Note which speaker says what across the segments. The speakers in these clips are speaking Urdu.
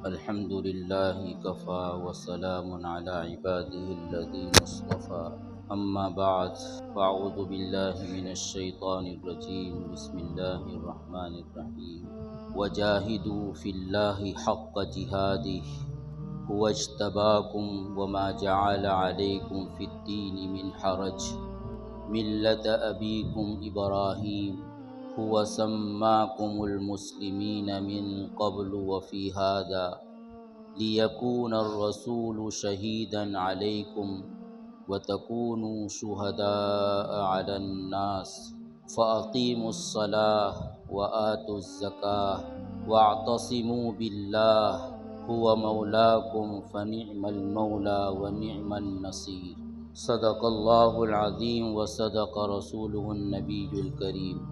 Speaker 1: الحمد لله كفى وسلام على عباده الذين اصطفى أما بعد فأعوذ بالله من الشيطان الرجيم بسم الله الرحمن الرحيم وجاهدوا في الله حق جهاده هو اجتباكم وما جعل عليكم في الدين من حرج ملة أبيكم إبراهيم هو سماكم المسلمين من قبل وفي هذا ليكون الرسول شهيدا عليكم وتكونوا شهداء على الناس فأقيموا الصلاة وآتوا الزكاة واعتصموا بالله هو مولاكم فنعم المولى ونعم النصير صدق اللہ العظیم وصدق رسولہ النبی الکریم۔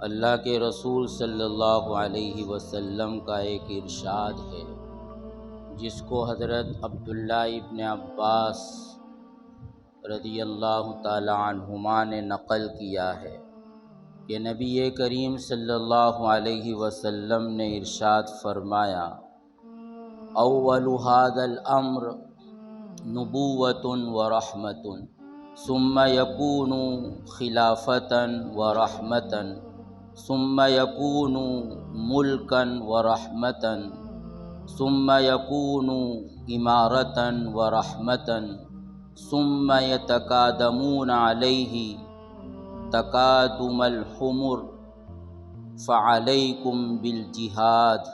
Speaker 1: اللہ کے رسول صلی اللہ علیہ وسلم کا ایک ارشاد ہے جس کو حضرت عبداللہ ابن عباس رضی اللہ تعالی عنہما نے نقل کیا ہے کہ نبی کریم صلی اللہ علیہ وسلم نے ارشاد فرمایا اول ھذا الامر نبوۃ ورحمۃ ثم یکون خلافۃ ورحمۃ ثم یکون ملکا ورحمۃ ثم یکون امارۃ ورحمۃ ثم یتقادمون علیہ تقادم الحمر فعلیکم بالجہاد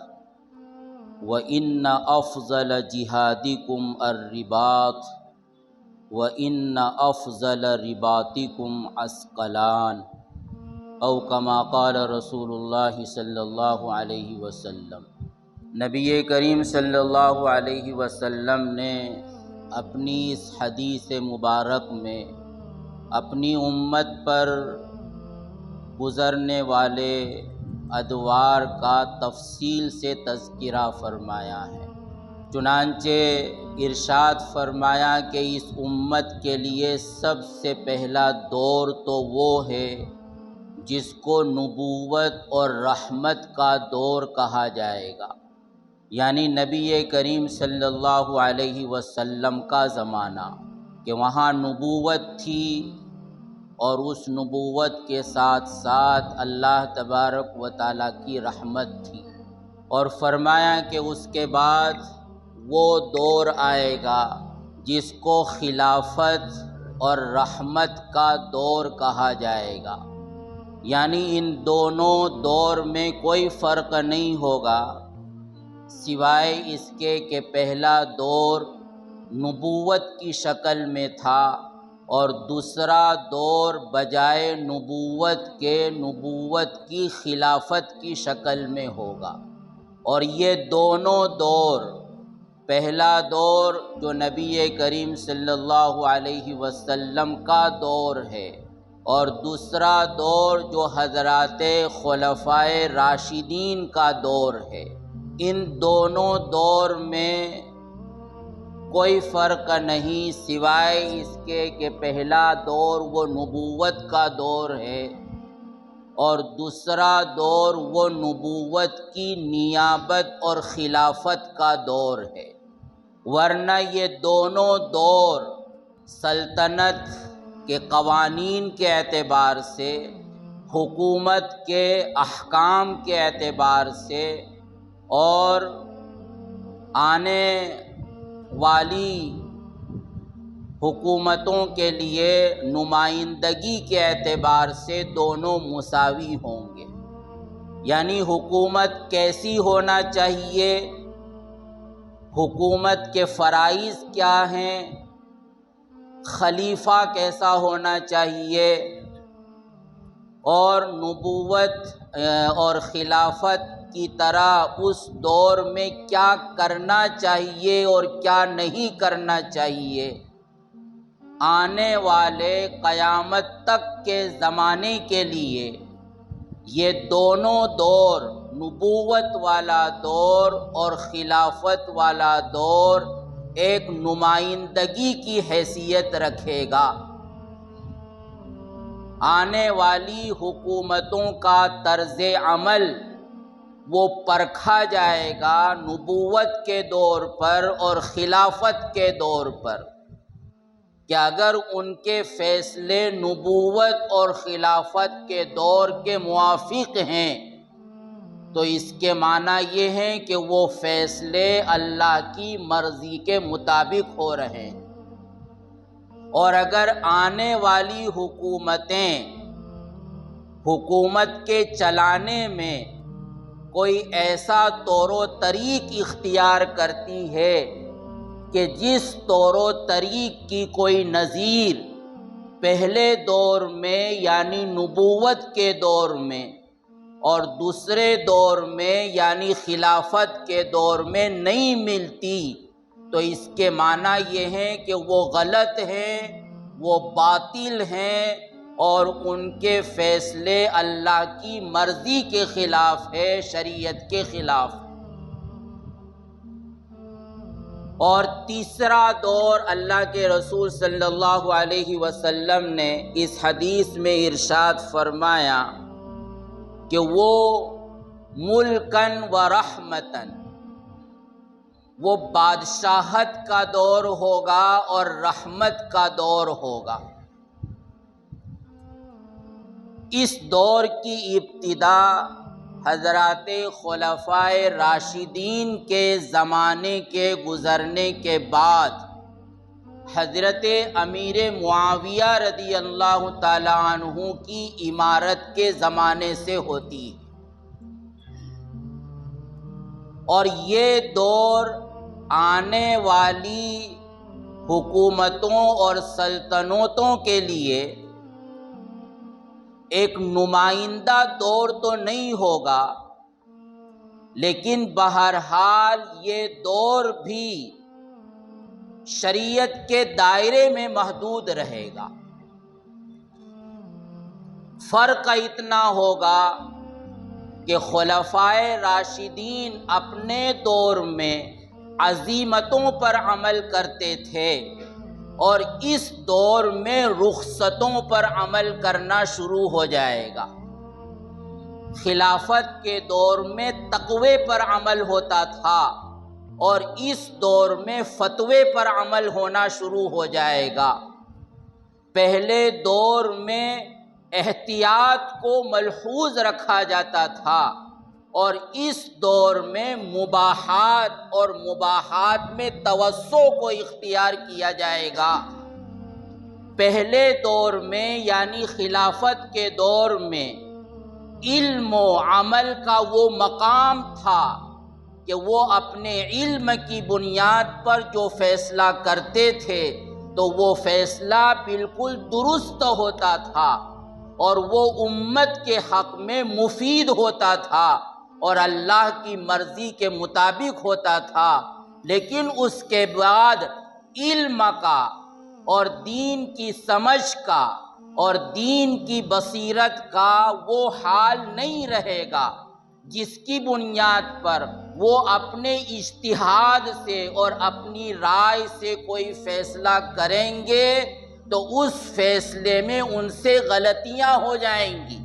Speaker 1: وَإِنَّ أَفْضَلَ جِهَادِكُمْ الرِّبَاطُ وَإِنَّ أَفْضَلَ رِبَاطِكُمْ عَسْقَلَانِ او کما قال رسول اللہ صلی اللہ علیہ وسلم۔ نبی کریم صلی اللہ علیہ وسلم نے اپنی اس حدیث مبارک میں اپنی امت پر گزرنے والے ادوار کا تفصیل سے تذکرہ فرمایا ہے۔ چنانچہ ارشاد فرمایا کہ اس امت کے لیے سب سے پہلا دور تو وہ ہے جس کو نبوت اور رحمت کا دور کہا جائے گا، یعنی نبی کریم صلی اللہ علیہ وسلم کا زمانہ، کہ وہاں نبوت تھی اور اس نبوت کے ساتھ ساتھ اللہ تبارک و تعالیٰ کی رحمت تھی، اور فرمایا کہ اس کے بعد وہ دور آئے گا جس کو خلافت اور رحمت کا دور کہا جائے گا، یعنی ان دونوں دور میں کوئی فرق نہیں ہوگا سوائے اس کے کہ پہلا دور نبوت کی شکل میں تھا اور دوسرا دور بجائے نبوت کے نبوت کی خلافت کی شکل میں ہوگا۔ اور یہ دونوں دور، پہلا دور جو نبی کریم صلی اللہ علیہ وسلم کا دور ہے اور دوسرا دور جو حضرات خلفائے راشدین کا دور ہے، ان دونوں دور میں کوئی فرق نہیں سوائے اس کے کہ پہلا دور وہ نبوت کا دور ہے اور دوسرا دور وہ نبوت کی نیابت اور خلافت کا دور ہے، ورنہ یہ دونوں دور سلطنت کے قوانین کے اعتبار سے، حکومت کے احکام کے اعتبار سے اور آنے والی حکومتوں کے لیے نمائندگی کے اعتبار سے دونوں مساوی ہوں گے۔ یعنی حکومت کیسی ہونا چاہیے، حکومت کے فرائض کیا ہیں، خلیفہ کیسا ہونا چاہیے، اور نبوت اور خلافت کی طرح اس دور میں کیا کرنا چاہیے اور کیا نہیں کرنا چاہیے، آنے والے قیامت تک کے زمانے کے لیے یہ دونوں دور، نبوت والا دور اور خلافت والا دور، ایک نمائندگی کی حیثیت رکھے گا۔ آنے والی حکومتوں کا طرز عمل وہ پرکھا جائے گا نبوت کے دور پر اور خلافت کے دور پر، کہ اگر ان کے فیصلے نبوت اور خلافت کے دور کے موافق ہیں تو اس کے معنی یہ ہے کہ وہ فیصلے اللہ کی مرضی کے مطابق ہو رہے ہیں۔ اور اگر آنے والی حکومتیں حکومت کے چلانے میں کوئی ایسا طور و طریق اختیار کرتی ہے کہ جس طور و طریق کی کوئی نظیر پہلے دور میں یعنی نبوت کے دور میں اور دوسرے دور میں یعنی خلافت کے دور میں نہیں ملتی، تو اس کے معنی یہ ہے کہ وہ غلط ہیں، وہ باطل ہیں اور ان کے فیصلے اللہ کی مرضی کے خلاف ہے، شریعت کے خلاف۔ اور تیسرا دور اللہ کے رسول صلی اللہ علیہ وسلم نے اس حدیث میں ارشاد فرمایا کہ وہ ملکن و رحمتن، وہ بادشاہت کا دور ہوگا اور رحمت کا دور ہوگا۔ اس دور کی ابتدا حضرات خلفائے راشدین کے زمانے کے گزرنے کے بعد حضرت امیر معاویہ رضی اللہ تعالی عنہ کی امارت کے زمانے سے ہوتی ہے، اور یہ دور آنے والی حکومتوں اور سلطنتوں کے لیے ایک نمائندہ دور تو نہیں ہوگا، لیکن بہرحال یہ دور بھی شریعت کے دائرے میں محدود رہے گا۔ فرق اتنا ہوگا کہ خلفائے راشدین اپنے دور میں عزیمتوں پر عمل کرتے تھے اور اس دور میں رخصتوں پر عمل کرنا شروع ہو جائے گا۔ خلافت کے دور میں تقوی پر عمل ہوتا تھا اور اس دور میں فتوے پر عمل ہونا شروع ہو جائے گا۔ پہلے دور میں احتیاط کو ملحوظ رکھا جاتا تھا اور اس دور میں مباحات اور مباحات میں توسع کو اختیار کیا جائے گا۔ پہلے دور میں یعنی خلافت کے دور میں علم و عمل کا وہ مقام تھا کہ وہ اپنے علم کی بنیاد پر جو فیصلہ کرتے تھے تو وہ فیصلہ بالکل درست ہوتا تھا اور وہ امت کے حق میں مفید ہوتا تھا اور اللہ کی مرضی کے مطابق ہوتا تھا۔ لیکن اس کے بعد علم کا اور دین کی سمجھ کا اور دین کی بصیرت کا وہ حال نہیں رہے گا جس کی بنیاد پر وہ اپنے اجتہاد سے اور اپنی رائے سے کوئی فیصلہ کریں گے تو اس فیصلے میں ان سے غلطیاں ہو جائیں گی،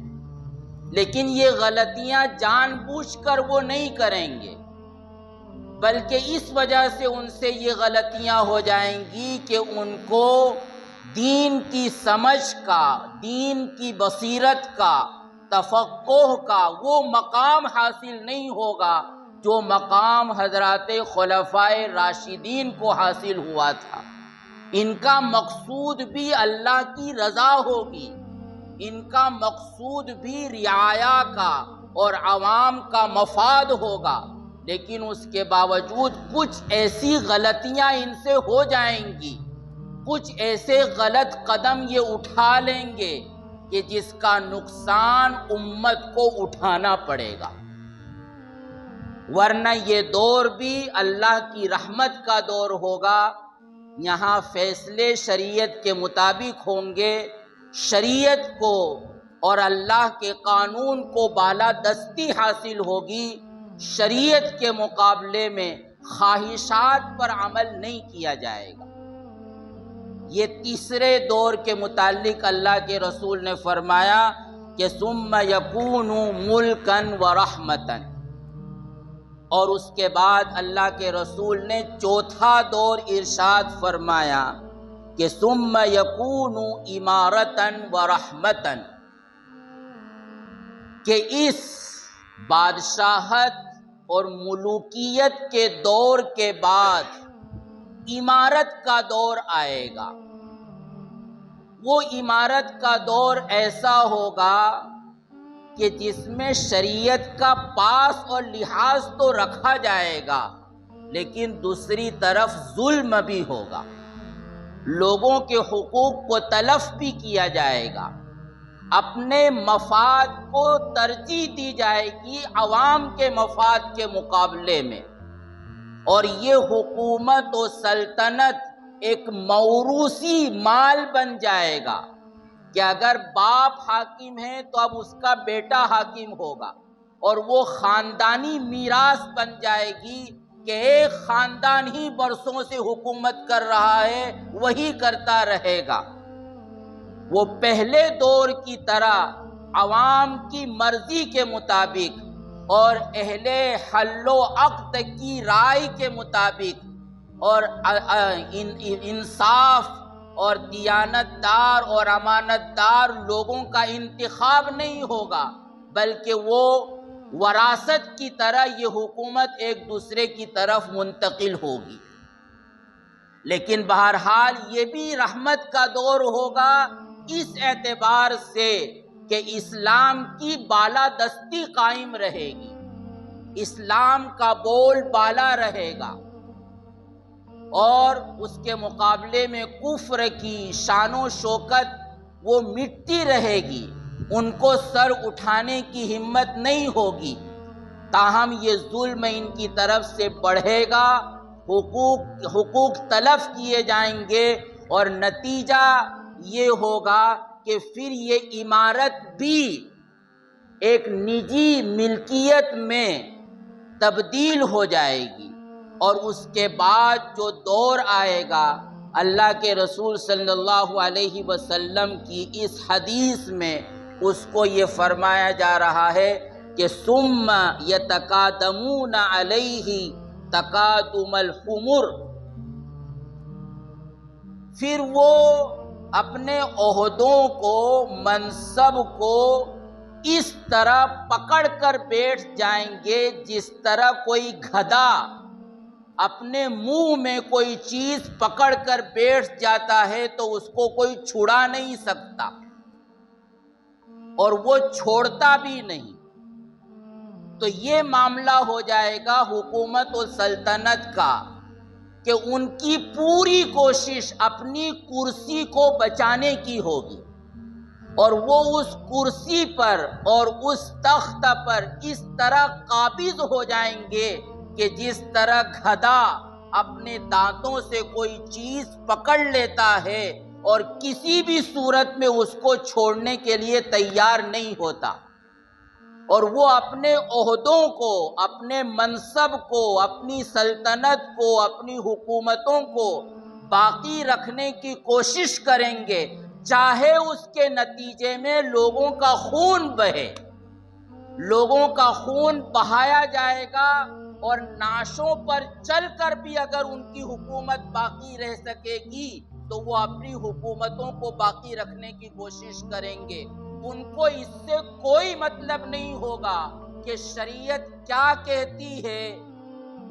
Speaker 1: لیکن یہ غلطیاں جان بوجھ کر وہ نہیں کریں گے، بلکہ اس وجہ سے ان سے یہ غلطیاں ہو جائیں گی کہ ان کو دین کی سمجھ کا، دین کی بصیرت کا، تفقہ کا وہ مقام حاصل نہیں ہوگا جو مقام حضرات خلفائے راشدین کو حاصل ہوا تھا۔ ان کا مقصود بھی اللہ کی رضا ہوگی، ان کا مقصود بھی رعایا کا اور عوام کا مفاد ہوگا، لیکن اس کے باوجود کچھ ایسی غلطیاں ان سے ہو جائیں گی، کچھ ایسے غلط قدم یہ اٹھا لیں گے کہ جس کا نقصان امت کو اٹھانا پڑے گا۔ ورنہ یہ دور بھی اللہ کی رحمت کا دور ہوگا، یہاں فیصلے شریعت کے مطابق ہوں گے، شریعت کو اور اللہ کے قانون کو بالادستی حاصل ہوگی، شریعت کے مقابلے میں خواہشات پر عمل نہیں کیا جائے گا۔ یہ تیسرے دور کے متعلق اللہ کے رسول نے فرمایا کہ ثم یکون ملکا و رحمتا، اور اس کے بعد اللہ کے رسول نے چوتھا دور ارشاد فرمایا کہ ثم یکون امارتن و رحمتن، کہ اس بادشاہت اور ملوکیت کے دور کے بعد امارت کا دور آئے گا۔ وہ امارت کا دور ایسا ہوگا کہ جس میں شریعت کا پاس اور لحاظ تو رکھا جائے گا، لیکن دوسری طرف ظلم بھی ہوگا، لوگوں کے حقوق کو تلف بھی کیا جائے گا، اپنے مفاد کو ترجیح دی جائے گی عوام کے مفاد کے مقابلے میں، اور یہ حکومت و سلطنت ایک موروثی مال بن جائے گا کہ اگر باپ حاکم ہے تو اب اس کا بیٹا حاکم ہوگا، اور وہ خاندانی میراث بن جائے گی کہ ایک خاندان ہی برسوں سے حکومت کر رہا ہے، وہی کرتا رہے گا۔ وہ پہلے دور کی طرح عوام کی مرضی کے مطابق اور اہل حل و عقد کی رائے کے مطابق اور انصاف اور دیانت دار اور امانت دار لوگوں کا انتخاب نہیں ہوگا، بلکہ وہ وراثت کی طرح یہ حکومت ایک دوسرے کی طرف منتقل ہوگی۔ لیکن بہرحال یہ بھی رحمت کا دور ہوگا اس اعتبار سے کہ اسلام کی بالادستی قائم رہے گی، اسلام کا بول بالا رہے گا، اور اس کے مقابلے میں کفر کی شان و شوکت وہ مٹتی رہے گی، ان کو سر اٹھانے کی ہمت نہیں ہوگی، تاہم یہ ظلم ان کی طرف سے بڑھے گا، حقوق تلف کیے جائیں گے، اور نتیجہ یہ ہوگا کہ پھر یہ عمارت بھی ایک نجی ملکیت میں تبدیل ہو جائے گی، اور اس کے بعد جو دور آئے گا اللہ کے رسول صلی اللہ علیہ وسلم کی اس حدیث میں اس کو یہ فرمایا جا رہا ہے کہ ثم یتقادمون علیہ تقادم الحمر، پھر وہ اپنے عہدوں کو، منصب کو اس طرح پکڑ کر بیٹھ جائیں گے جس طرح کوئی گدھا اپنے منہ میں کوئی چیز پکڑ کر بیٹھ جاتا ہے تو اس کو کوئی چھڑا نہیں سکتا، اور وہ چھوڑتا بھی نہیں۔ تو یہ معاملہ ہو جائے گا حکومت و سلطنت کا کہ ان کی پوری کوشش اپنی کرسی کو بچانے کی ہوگی، اور وہ اس کرسی پر اور اس تخت پر اس طرح قابض ہو جائیں گے کہ جس طرح گدھا اپنے دانتوں سے کوئی چیز پکڑ لیتا ہے اور کسی بھی صورت میں اس کو چھوڑنے کے لیے تیار نہیں ہوتا، اور وہ اپنے عہدوں کو، اپنے منصب کو، اپنی سلطنت کو، اپنی حکومتوں کو باقی رکھنے کی کوشش کریں گے، چاہے اس کے نتیجے میں لوگوں کا خون بہے، لوگوں کا خون بہایا جائے گا، اور نعشوں پر چل کر بھی اگر ان کی حکومت باقی رہ سکے گی تو وہ اپنی حکومتوں کو باقی رکھنے کی کوشش کریں گے۔ ان کو اس سے کوئی مطلب نہیں ہوگا کہ شریعت کیا کہتی ہے،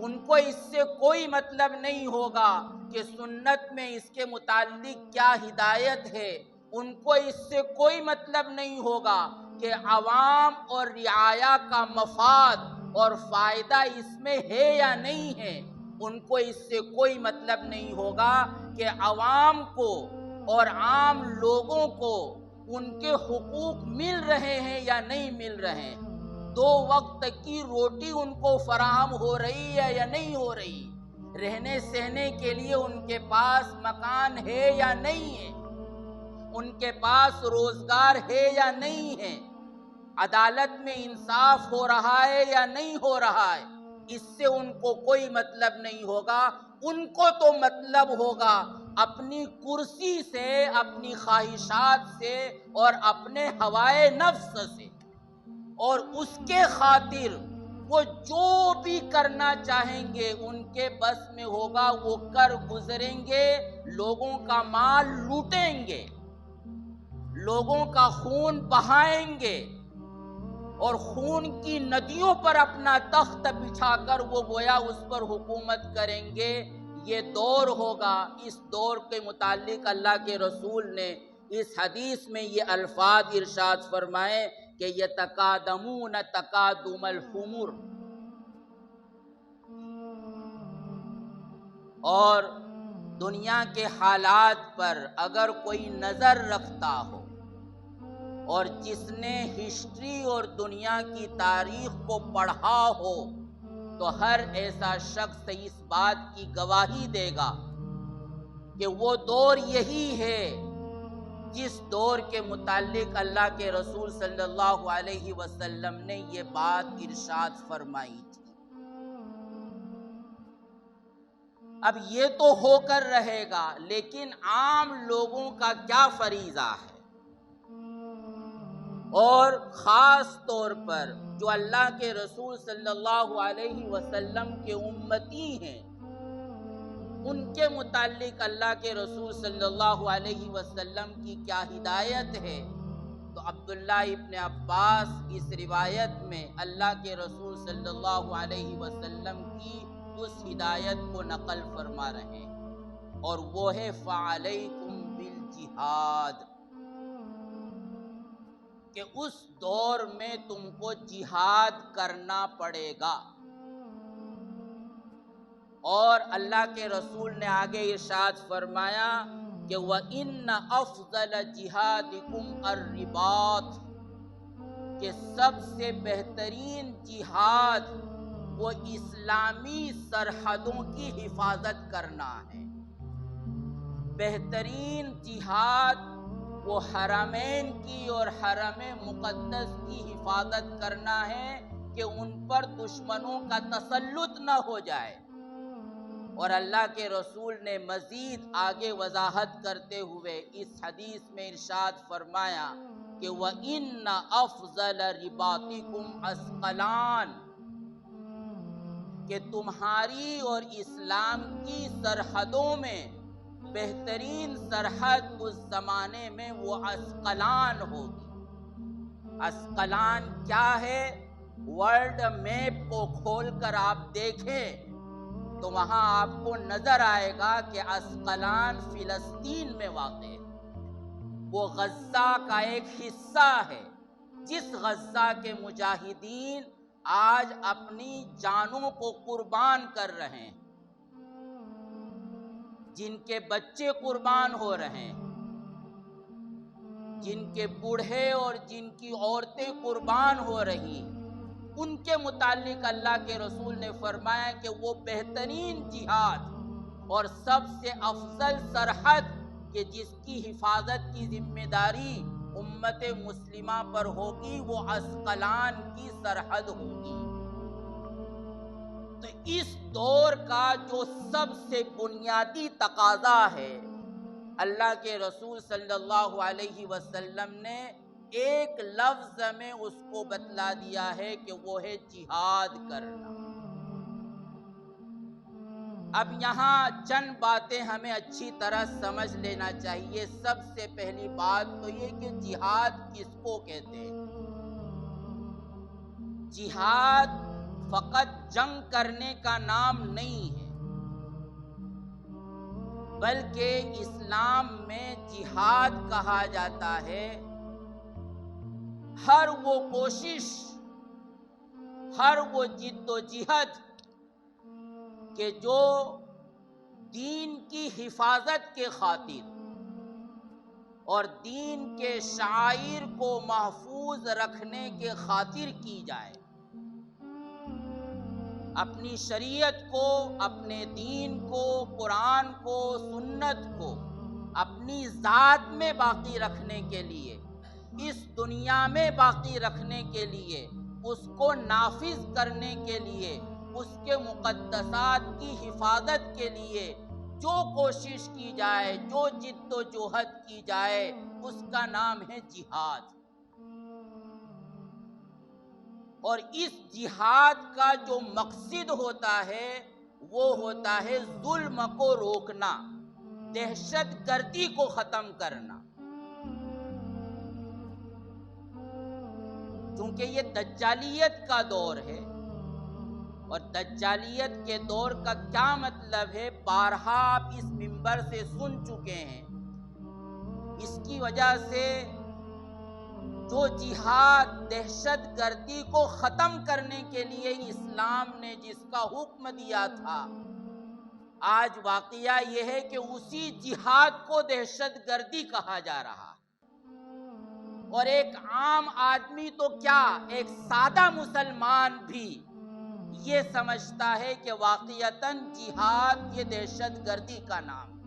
Speaker 1: ان کو اس سے کوئی مطلب نہیں ہوگا کہ سنت میں اس کے متعلق کیا ہدایت ہے، ان کو اس سے کوئی مطلب نہیں ہوگا کہ عوام اور رعایا کا مفاد اور فائدہ اس میں ہے یا نہیں ہے، ان کو اس سے کوئی مطلب نہیں ہوگا کہ عوام کو اور عام لوگوں کو ان کے حقوق مل رہے ہیں یا نہیں مل رہے ہیں، 2 وقت کی روٹی ان کو فراہم ہو رہی ہے یا نہیں ہو رہی، رہنے سہنے کے لیے ان کے پاس مکان ہے یا نہیں ہے، ان کے پاس روزگار ہے یا نہیں ہے، عدالت میں انصاف ہو رہا ہے یا نہیں ہو رہا ہے، اس سے ان کو کوئی مطلب نہیں ہوگا۔ ان کو تو مطلب ہوگا اپنی کرسی سے، اپنی خواہشات سے اور اپنے ہوائے نفس سے، اور اس کے خاطر وہ جو بھی کرنا چاہیں گے ان کے بس میں ہوگا وہ کر گزریں گے، لوگوں کا مال لوٹیں گے، لوگوں کا خون بہائیں گے اور خون کی ندیوں پر اپنا تخت بچھا کر وہ گویا اس پر حکومت کریں گے۔ یہ دور ہوگا۔ اس دور کے متعلق اللہ کے رسول نے اس حدیث میں یہ الفاظ ارشاد فرمائے کہ یتقادمون تقادم الحمر، اور دنیا کے حالات پر اگر کوئی نظر رکھتا ہو اور جس نے ہسٹری اور دنیا کی تاریخ کو پڑھا ہو تو ہر ایسا شخص اس بات کی گواہی دے گا کہ وہ دور یہی ہے جس دور کے متعلق اللہ کے رسول صلی اللہ علیہ وسلم نے یہ بات ارشاد فرمائی تھی۔ اب یہ تو ہو کر رہے گا، لیکن عام لوگوں کا کیا فریضہ ہے، اور خاص طور پر جو اللہ کے رسول صلی اللہ علیہ وسلم کے امتی ہیں ان کے متعلق اللہ کے رسول صلی اللہ علیہ وسلم کی کیا ہدایت ہے۔ تو عبداللہ ابن عباس اس روایت میں اللہ کے رسول صلی اللہ علیہ وسلم کی اس ہدایت کو نقل فرما رہے ہیں، اور وہ ہے فَعَلَيْكُمْ بِالْجِہَادِ، کہ اس دور میں تم کو جہاد کرنا پڑے گا۔ اور اللہ کے رسول نے آگے ارشاد فرمایا کہ وَإِنَّ أَفْضَلَ جِهَادِكُمْ الرِّبَاطِ، کہ سب سے بہترین جہاد وہ اسلامی سرحدوں کی حفاظت کرنا ہے۔ بہترین جہاد وہ حرمین کی اور حرم مقدس کی حفاظت کرنا ہے کہ ان پر دشمنوں کا تسلط نہ ہو جائے۔ اور اللہ کے رسول نے مزید آگے وضاحت کرتے ہوئے اس حدیث میں ارشاد فرمایا کہ وَإِنَّ أَفْضَلَ رِبَاطِكُمْ أَثْقَلَانِ، کہ تمہاری اور اسلام کی سرحدوں میں بہترین سرحد اس زمانے میں وہ اسقلان ہوگی۔ اسقلان کیا ہے؟ ورلڈ میپ کو کھول کر آپ دیکھیں تو وہاں آپ کو نظر آئے گا کہ اسقلان فلسطین میں واقع ہے، وہ غزہ کا ایک حصہ ہے، جس غزہ کے مجاہدین آج اپنی جانوں کو قربان کر رہے ہیں، جن کے بچے قربان ہو رہے ہیں، جن کے بوڑھے اور جن کی عورتیں قربان ہو رہی، ان کے متعلق اللہ کے رسول نے فرمایا کہ وہ بہترین جہاد اور سب سے افضل سرحد کہ جس کی حفاظت کی ذمہ داری امت مسلمہ پر ہوگی وہ اسقلان کی سرحد ہوگی۔ تو اس دور کا جو سب سے بنیادی تقاضا ہے، اللہ کے رسول صلی اللہ علیہ وسلم نے ایک لفظ میں اس کو بتلا دیا ہے کہ وہ ہے جہاد کرنا۔ اب یہاں چند باتیں ہمیں اچھی طرح سمجھ لینا چاہیے۔ سب سے پہلی بات تو یہ کہ جہاد کس کو کہتے ہیں۔ جہاد فقط جنگ کرنے کا نام نہیں ہے، بلکہ اسلام میں جہاد کہا جاتا ہے ہر وہ کوشش، ہر وہ جد و جہد کہ جو دین کی حفاظت کے خاطر اور دین کے شعائر کو محفوظ رکھنے کے خاطر کی جائے، اپنی شریعت کو، اپنے دین کو، قرآن کو، سنت کو اپنی ذات میں باقی رکھنے کے لیے، اس دنیا میں باقی رکھنے کے لیے، اس کو نافذ کرنے کے لیے، اس کے مقدسات کی حفاظت کے لیے جو کوشش کی جائے، جو جد و جہد کی جائے، اس کا نام ہے جہاد۔ اور اس جہاد کا جو مقصد ہوتا ہے وہ ہوتا ہے ظلم کو روکنا، دہشت گردی کو ختم کرنا۔ چونکہ یہ دجالیت کا دور ہے، اور دجالیت کے دور کا کیا مطلب ہے بارہا آپ اس منبر سے سن چکے ہیں۔ اس کی وجہ سے جو جہاد دہشت گردی کو ختم کرنے کے لیے اسلام نے جس کا حکم دیا تھا، آج واقعہ یہ ہے کہ اسی جہاد کو دہشت گردی کہا جا رہا ہے۔ اور ایک عام آدمی تو کیا، ایک سادہ مسلمان بھی یہ سمجھتا ہے کہ واقعتاً جہاد یہ دہشت گردی کا نام ہے۔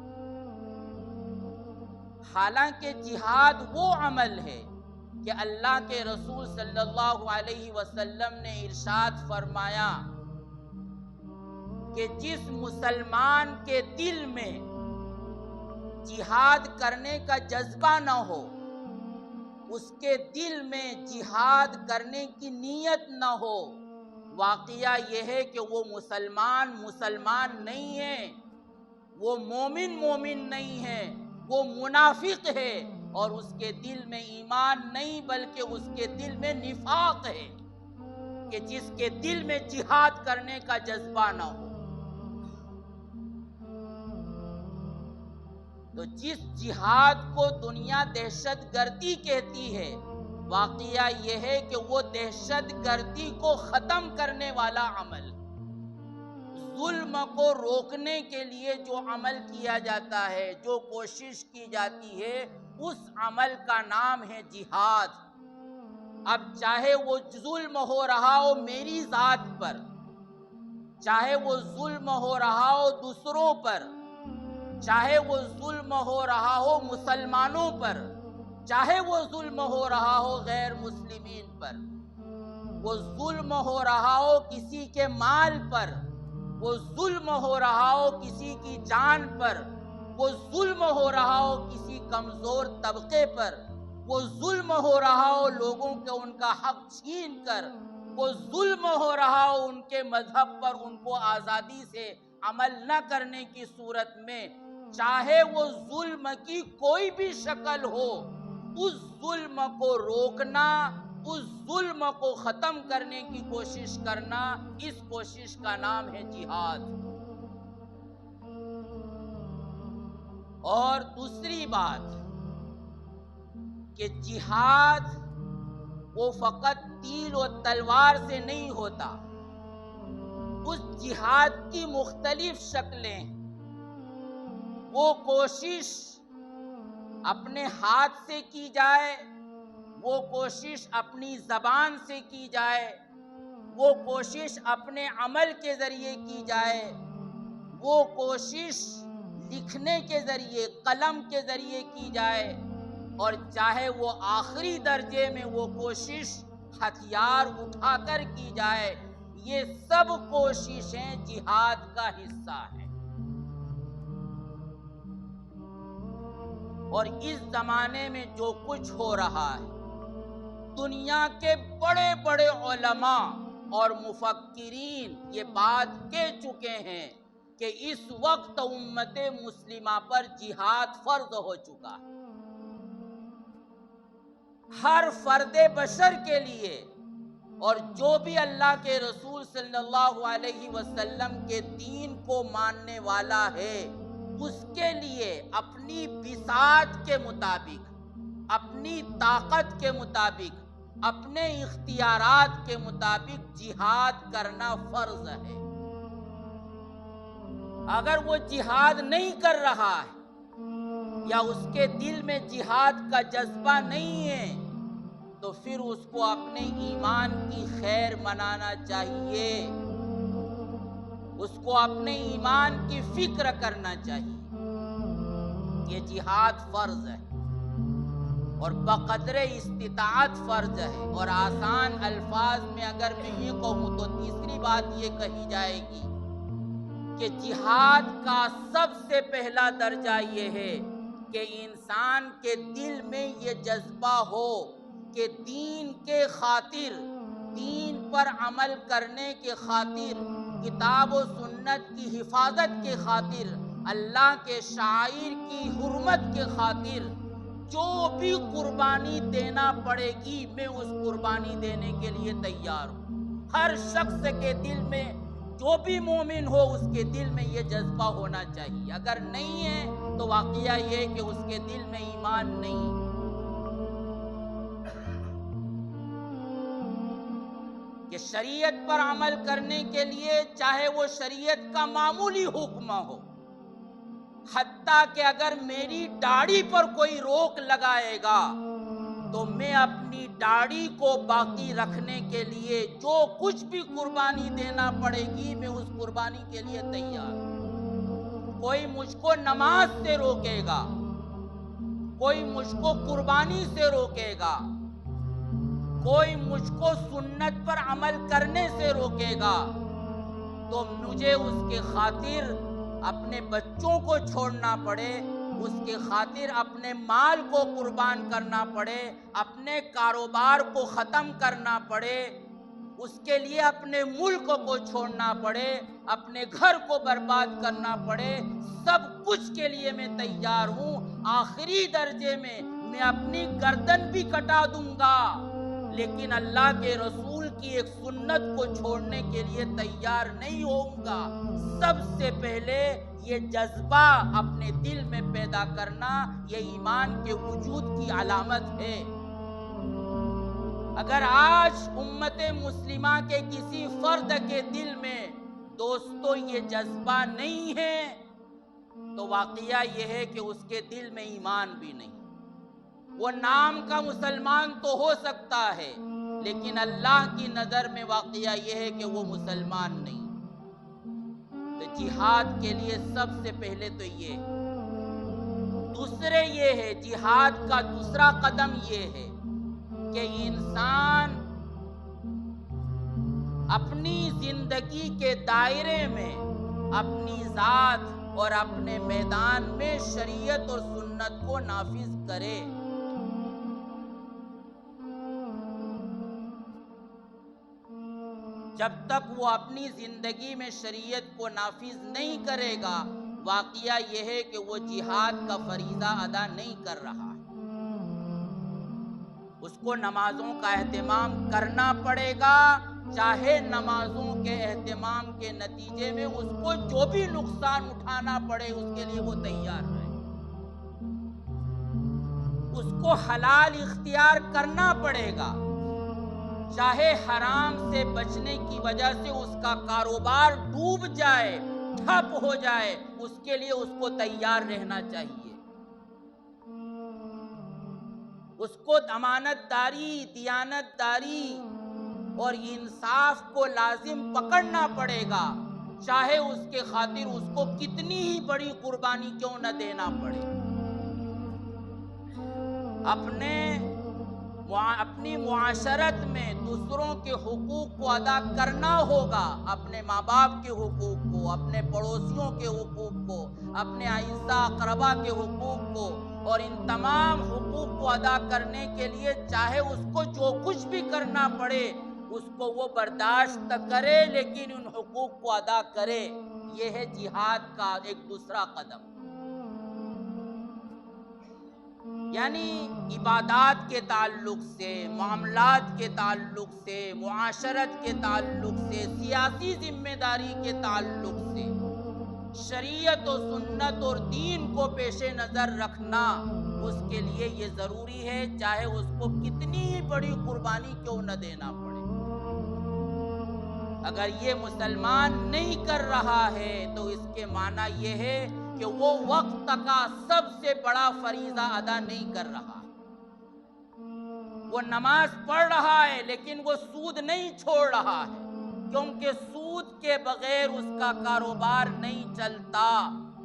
Speaker 1: حالانکہ جہاد وہ عمل ہے کہ اللہ کے رسول صلی اللہ علیہ وسلم نے ارشاد فرمایا کہ جس مسلمان کے دل میں جہاد کرنے کا جذبہ نہ ہو، اس کے دل میں جہاد کرنے کی نیت نہ ہو، واقعہ یہ ہے کہ وہ مسلمان نہیں ہے، وہ مومن نہیں ہے، وہ منافق ہے، اور اس کے دل میں ایمان نہیں بلکہ اس کے دل میں نفاق ہے کہ جس کے دل میں جہاد کرنے کا جذبہ نہ ہو۔ تو جس جہاد کو دنیا دہشت گردی کہتی ہے، واقعہ یہ ہے کہ وہ دہشت گردی کو ختم کرنے والا عمل، ظلم کو روکنے کے لیے جو عمل کیا جاتا ہے، جو کوشش کی جاتی ہے، اس عمل کا نام ہے جہاد۔ اب چاہے وہ ظلم ہو رہا ہو میری ذات پر، چاہے وہ ظلم ہو رہا ہو دوسروں پر، چاہے وہ ظلم ہو رہا ہو مسلمانوں پر، چاہے وہ ظلم ہو رہا ہو غیر مسلمین پر، وہ ظلم ہو رہا ہو کسی کے مال پر، وہ ظلم ہو رہا ہو کسی کی جان پر، وہ ظلم ہو رہا ہو کسی کمزور طبقے پر، وہ ظلم ہو رہا ہو لوگوں کے ان کا حق چھین کر، وہ ظلم ہو رہا ہو ان کے مذہب پر ان کو آزادی سے عمل نہ کرنے کی صورت میں، چاہے وہ ظلم کی کوئی بھی شکل ہو، اس ظلم کو روکنا، اس ظلم کو ختم کرنے کی کوشش کرنا، اس کوشش کا نام ہے جہاد۔ اور دوسری بات کہ جہاد وہ فقط تیر و تلوار سے نہیں ہوتا، اس جہاد کی مختلف شکلیں، وہ کوشش اپنے ہاتھ سے کی جائے، وہ کوشش اپنی زبان سے کی جائے، وہ کوشش اپنے عمل کے ذریعے کی جائے، وہ کوشش لکھنے کے ذریعے، قلم کے ذریعے کی جائے، اور چاہے وہ آخری درجے میں وہ کوشش ہتھیار اٹھا کر کی جائے، یہ سب کوششیں جہاد کا حصہ ہیں۔ اور اس زمانے میں جو کچھ ہو رہا ہے، دنیا کے بڑے بڑے علماء اور مفکرین یہ بات کہہ چکے ہیں کہ اس وقت امت مسلمہ پر جہاد فرض ہو چکا ہے۔ ہر فرد بشر کے لیے، اور جو بھی اللہ کے رسول صلی اللہ علیہ وسلم کے دین کو ماننے والا ہے، اس کے لیے اپنی بساط کے مطابق، اپنی طاقت کے مطابق، اپنے اختیارات کے مطابق جہاد کرنا فرض ہے۔ اگر وہ جہاد نہیں کر رہا ہے یا اس کے دل میں جہاد کا جذبہ نہیں ہے، تو پھر اس کو اپنے ایمان کی خیر منانا چاہیے، اس کو اپنے ایمان کی فکر کرنا چاہیے۔ یہ جہاد فرض ہے، اور بقدر استطاعت فرض ہے۔ اور آسان الفاظ میں اگر میں یہ کہوں تو تیسری بات یہ کہی جائے گی کہ جہاد کا سب سے پہلا درجہ یہ ہے کہ انسان کے دل میں یہ جذبہ ہو کہ دین کے خاطر، دین پر عمل کرنے کے خاطر، کتاب و سنت کی حفاظت کے خاطر، اللہ کے شعائر کی حرمت کے خاطر جو بھی قربانی دینا پڑے گی، میں اس قربانی دینے کے لیے تیار ہوں۔ ہر شخص کے دل میں، جو بھی مومن ہو اس کے دل میں یہ جذبہ ہونا چاہیے۔ اگر نہیں ہے تو واقعہ یہ کہ اس کے دل میں ایمان نہیں۔ کہ شریعت پر عمل کرنے کے لیے، چاہے وہ شریعت کا معمولی حکم ہو، حتیٰ کہ اگر میری داڑھی پر کوئی روک لگائے گا تو میں اپنی داڑھی کو باقی رکھنے کے لیے جو کچھ بھی قربانی دینا پڑے گی، میں اس قربانی کے لیے تیار ہوں۔ کوئی مجھ کو نماز سے روکے گا، کوئی مجھ کو قربانی سے روکے گا، کوئی مجھ کو سنت پر عمل کرنے سے روکے گا، تو مجھے اس کے خاطر اپنے بچوں کو چھوڑنا پڑے، اس کے خاطر اپنے مال کو قربان کرنا پڑے، اپنے کاروبار کو ختم کرنا پڑے، اس کے لیے اپنے ملک کو چھوڑنا پڑے، اپنے گھر کو برباد کرنا پڑے، سب کچھ کے لیے میں تیار ہوں۔ آخری درجے میں اپنی گردن بھی کٹا دوں گا، لیکن اللہ کے رسول کی ایک سنت کو چھوڑنے کے لیے تیار نہیں ہوں گا۔ سب سے پہلے یہ جذبہ اپنے دل میں پیدا کرنا، یہ ایمان کے وجود کی علامت ہے۔ اگر آج امت مسلمہ کے کسی فرد کے دل میں دوستو یہ جذبہ نہیں ہے، تو واقعہ یہ ہے کہ اس کے دل میں ایمان بھی نہیں۔ وہ نام کا مسلمان تو ہو سکتا ہے، لیکن اللہ کی نظر میں واقعہ یہ ہے کہ وہ مسلمان نہیں۔ تو جہاد کے لیے سب سے پہلے تو یہ، دوسرے یہ ہے، جہاد کا دوسرا قدم یہ ہے کہ انسان اپنی زندگی کے دائرے میں، اپنی ذات اور اپنے میدان میں شریعت اور سنت کو نافذ کرے۔ جب تک وہ اپنی زندگی میں شریعت کو نافذ نہیں کرے گا، واقعہ یہ ہے کہ وہ جہاد کا فریضہ ادا نہیں کر رہا ہے۔ اس کو نمازوں کا اہتمام کرنا پڑے گا، چاہے نمازوں کے اہتمام کے نتیجے میں اس کو جو بھی نقصان اٹھانا پڑے اس کے لیے وہ تیار رہے۔ اس کو حلال اختیار کرنا پڑے گا، چاہے حرام سے بچنے کی وجہ سے اس کا کاروبار ڈوب جائے، ٹھپ ہو جائے، اس کے لیے اس کو تیار رہنا چاہیے۔ اس کو امانت داری، دیانت داری اور انصاف کو لازم پکڑنا پڑے گا، چاہے اس کے خاطر اس کو کتنی ہی بڑی قربانی کیوں نہ دینا پڑے۔ اپنی معاشرت میں دوسروں کے حقوق کو ادا کرنا ہوگا، اپنے ماں باپ کے حقوق کو، اپنے پڑوسیوں کے حقوق کو، اپنے اعزاء اقربا کے حقوق کو، اور ان تمام حقوق کو ادا کرنے کے لیے چاہے اس کو جو کچھ بھی کرنا پڑے اس کو وہ برداشت کرے، لیکن ان حقوق کو ادا کرے۔ یہ ہے جہاد کا ایک دوسرا قدم۔ یعنی عبادات کے تعلق سے، معاملات کے تعلق سے، معاشرت کے تعلق سے، سیاسی ذمہ داری کے تعلق سے شریعت و سنت اور دین کو پیش نظر رکھنا اس کے لیے یہ ضروری ہے، چاہے اس کو کتنی ہی بڑی قربانی کیوں نہ دینا پڑے۔ اگر یہ مسلمان نہیں کر رہا ہے تو اس کے معنی یہ ہے کہ وہ وقت کا سب سے بڑا فریضہ ادا نہیں کر رہا۔ وہ نماز پڑھ رہا ہے لیکن وہ سود نہیں چھوڑ رہا ہے، کیونکہ سود کے بغیر اس کا کاروبار نہیں چلتا۔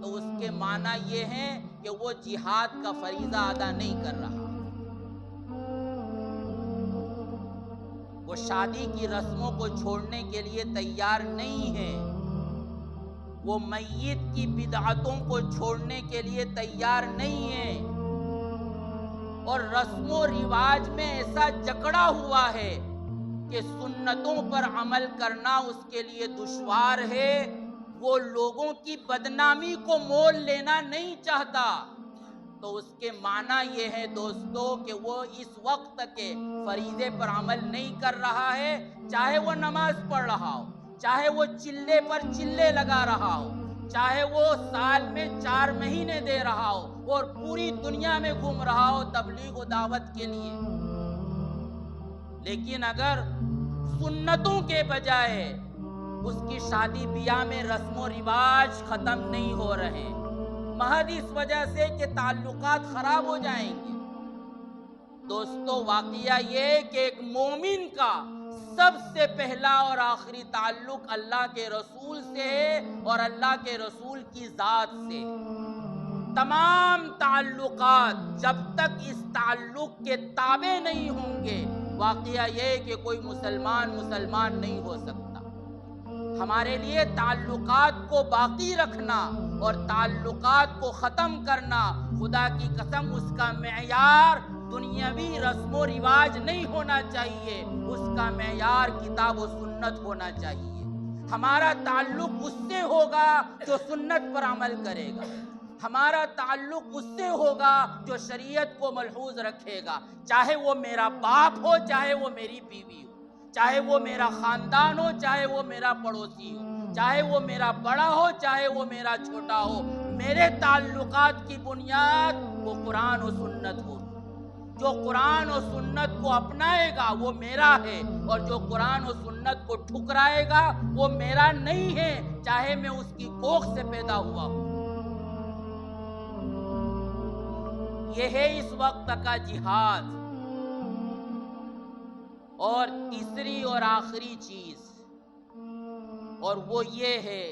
Speaker 1: تو اس کے معنی یہ ہے کہ وہ جہاد کا فریضہ ادا نہیں کر رہا۔ وہ شادی کی رسموں کو چھوڑنے کے لیے تیار نہیں ہے، وہ میت کی بدعتوں کو چھوڑنے کے لیے تیار نہیں ہے، اور رسم و رواج میں ایسا جکڑا ہوا ہے کہ سنتوں پر عمل کرنا اس کے لیے دشوار ہے، وہ لوگوں کی بدنامی کو مول لینا نہیں چاہتا، تو اس کے معنی یہ ہے دوستو کہ وہ اس وقت کے فریضے پر عمل نہیں کر رہا ہے، چاہے وہ نماز پڑھ رہا ہو، چاہے وہ چلے پر چلے لگا رہا ہو، چاہے وہ سال میں 4 مہینے دے رہا ہو اور پوری دنیا میں گھوم رہا ہو تبلیغ و دعوت کے لیے۔ لیکن اگر سنتوں کے بجائے اس کی شادی بیاہ میں رسم و رواج ختم نہیں ہو رہے، محض اس وجہ سے کہ تعلقات خراب ہو جائیں گے۔ دوستو واقعہ یہ کہ ایک مومن کا سب سے پہلا اور آخری تعلق اللہ کے رسول سے ہے اور اللہ کے رسول کی ذات سے۔ تمام تعلقات جب تک اس تعلق کے تابع نہیں ہوں گے، واقعہ یہ کہ کوئی مسلمان نہیں ہو سکتا۔ ہمارے لیے تعلقات کو باقی رکھنا اور تعلقات کو ختم کرنا، خدا کی قسم اس کا معیار دنیاوی رسم و رواج نہیں ہونا چاہیے، اس کا معیار کتاب و سنت ہونا چاہیے۔ ہمارا تعلق اس سے ہوگا جو سنت پر عمل کرے گا، ہمارا تعلق اس سے ہوگا جو شریعت کو ملحوظ رکھے گا، چاہے وہ میرا باپ ہو، چاہے وہ میری بیوی ہو، چاہے وہ میرا خاندان ہو، چاہے وہ میرا پڑوسی ہو، چاہے وہ میرا بڑا ہو، چاہے وہ میرا چھوٹا ہو۔ میرے تعلقات کی بنیاد وہ قرآن و سنت ہو۔ جو قرآن و سنت کو اپنائے گا وہ میرا ہے، اور جو قرآن و سنت کو ٹھکرائے گا وہ میرا نہیں ہے، چاہے میں اس کی کوکھ سے پیدا ہوا ہوں۔ یہ ہے اس وقت کا جہاد۔ اور تیسری اور آخری چیز، اور وہ یہ ہے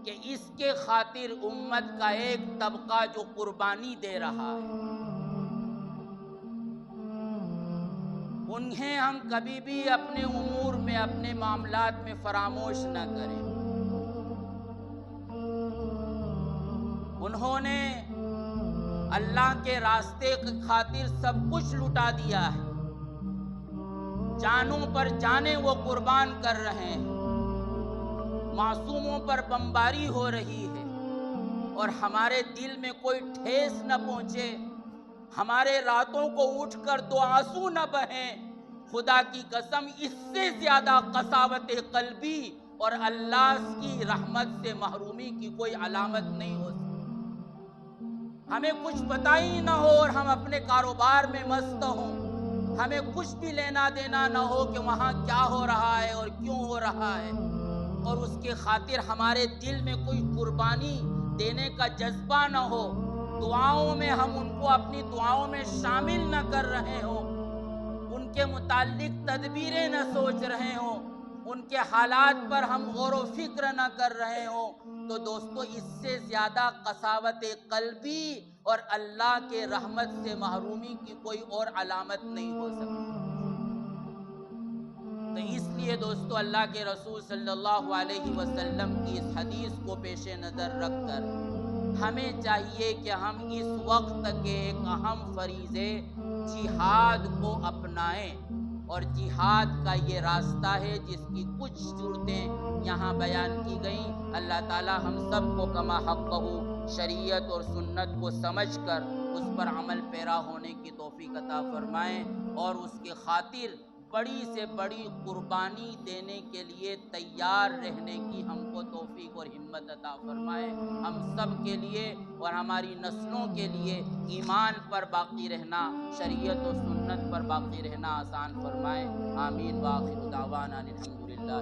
Speaker 1: کہ اس کے خاطر امت کا ایک طبقہ جو قربانی دے رہا ہے، انہیں ہم کبھی بھی اپنے امور میں، اپنے معاملات میں فراموش نہ کریں۔ انہوں نے اللہ کے راستے کی خاطر سب کچھ لٹا دیا ہے، جانوں پر جانیں وہ قربان کر رہے ہیں، معصوموں پر بمباری ہو رہی ہے، اور ہمارے دل میں کوئی ٹھیس نہ پہنچے، ہمارے راتوں کو اٹھ کر 2 آنسو نہ بہیں۔ خدا کی قسم اس سے زیادہ قساوت قلبی اور اللہ کی رحمت سے محرومی کی کوئی علامت نہیں ہو سکتی۔ ہمیں کچھ پتہ ہی نہ ہو اور ہم اپنے کاروبار میں مست ہوں، ہمیں کچھ بھی لینا دینا نہ ہو کہ وہاں کیا ہو رہا ہے اور کیوں ہو رہا ہے، اور اس کے خاطر ہمارے دل میں کوئی قربانی دینے کا جذبہ نہ ہو، دعاؤں میں ہم ان کو اپنی دعاؤں میں شامل نہ کر رہے ہوں، ان کے متعلق تدبیریں نہ سوچ رہے ہوں، ان کے حالات پر ہم غور و فکر نہ کر رہے ہوں، تو دوستو اس سے زیادہ قساوت قلبی اور اللہ کے رحمت سے محرومی کی کوئی اور علامت نہیں ہو سکتی۔ تو اس لیے دوستو اللہ کے رسول صلی اللہ علیہ وسلم کی اس حدیث کو پیش نظر رکھ کر ہمیں چاہیے کہ ہم اس وقت کے ایک اہم فریضے جہاد کو اپنائیں، اور جہاد کا یہ راستہ ہے جس کی کچھ صورتیں یہاں بیان کی گئیں۔ اللہ تعالی ہم سب کو کما حقہ شریعت اور سنت کو سمجھ کر اس پر عمل پیرا ہونے کی توفیق عطا فرمائیں، اور اس کے خاطر بڑی سے بڑی قربانی دینے کے لیے تیار رہنے کی ہم کو توفیق اور ہمت عطا فرمائے، ہم سب کے لیے اور ہماری نسلوں کے لیے ایمان پر باقی رہنا، شریعت و سنت پر باقی رہنا آسان فرمائے۔ آمین۔ وآخر دعوانا الحمدللہ۔